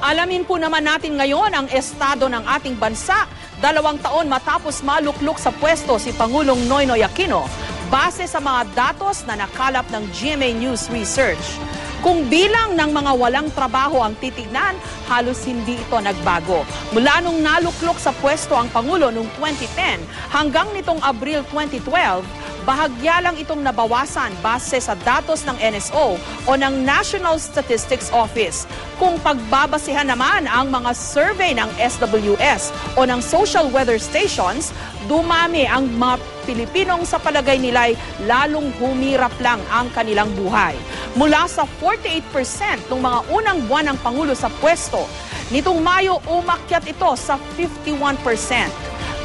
Alamin po naman natin ngayon ang estado ng ating bansa 2 taon matapos maluklok sa pwesto si Pangulong Noynoy Aquino base sa mga datos na nakalap ng GMA News Research. Kung bilang ng mga walang trabaho ang titignan, halos hindi ito nagbago. Mula nung naluklok sa pwesto ang Pangulo noong 2010 hanggang nitong Abril 2012, bahagya lang itong nabawasan base sa datos ng NSO o ng National Statistics Office. Kung pagbabasehan naman ang mga survey ng SWS o ng social weather stations, dumami ang mga Pilipinong sa palagay nila'y lalong humirap lang ang kanilang buhay. Mula sa 48% ng mga unang buwan ng Pangulo sa pwesto, nitong Mayo umakyat ito sa 51%.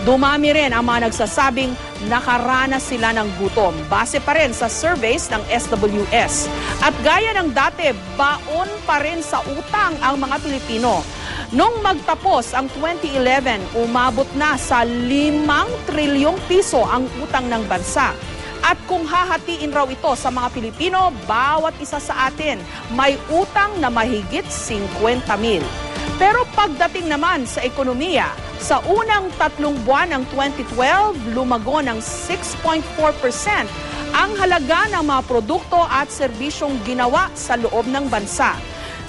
Dumami rin ang mga nagsasabing nakaranas sila ng gutom, base pa rin sa surveys ng SWS. At gaya ng dati, baon pa rin sa utang ang mga Pilipino. Nung magtapos ang 2011, umabot na sa 5 trilyong piso ang utang ng bansa. At kung hahatiin raw ito sa mga Pilipino, bawat isa sa atin may utang na mahigit 50,000. Pero pagdating naman sa ekonomiya, sa unang 3 buwan ng 2012, lumago ng 6.4% ang halaga ng mga produkto at serbisyong ginawa sa loob ng bansa.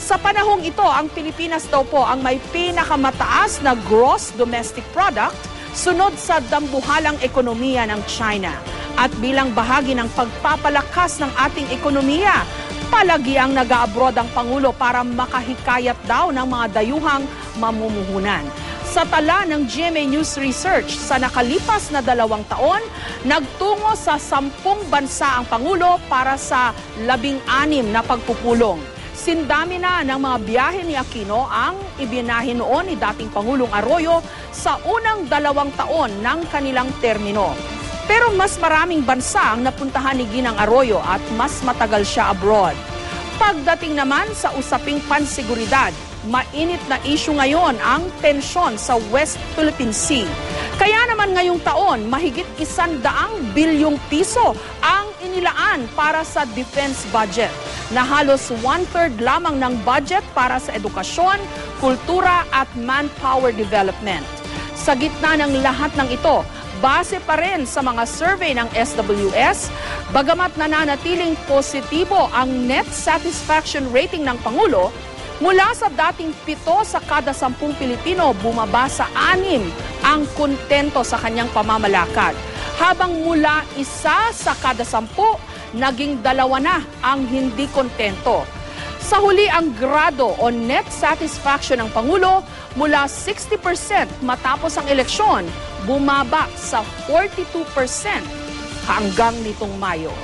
Sa panahong ito, ang Pilipinas daw po ang may pinakamataas na gross domestic product, sunod sa dambuhalang ekonomiya ng China. At bilang bahagi ng pagpapalakas ng ating ekonomiya, palagi ang nag-a-abroad ang Pangulo para makahikayat daw ng mga dayuhang mamumuhunan. Sa tala ng GMA News Research, sa nakalipas na 2 taon, nagtungo sa 10 bansa ang Pangulo para sa 16 na pagpupulong. Sindami na ng mga biyahe ni Aquino ang ibinahin noon ni dating Pangulong Arroyo sa unang 2 taon ng kanilang termino. Pero mas maraming bansa ang napuntahan ni Ginang Arroyo at mas matagal siya abroad. Pagdating naman sa usaping pansiguridad, mainit na issue ngayon ang tensyon sa West Philippine Sea. Kaya naman ngayong taon, mahigit 100 bilyong piso ang inilaan para sa defense budget, na halos 1/3 lamang ng budget para sa edukasyon, kultura at manpower development. Sa gitna ng lahat ng ito, base pa rin sa mga survey ng SWS, bagamat nananatiling positibo ang net satisfaction rating ng Pangulo, mula sa dating 7 sa kada 10 Pilipino, bumaba sa 6 ang kontento sa kanyang pamamalakad. Habang mula 1 sa kada 10, naging 2 na ang hindi kontento. Sa huli, ang grado o net satisfaction ng Pangulo mula 60% matapos ang eleksyon, bumaba sa 42% hanggang nitong Mayo.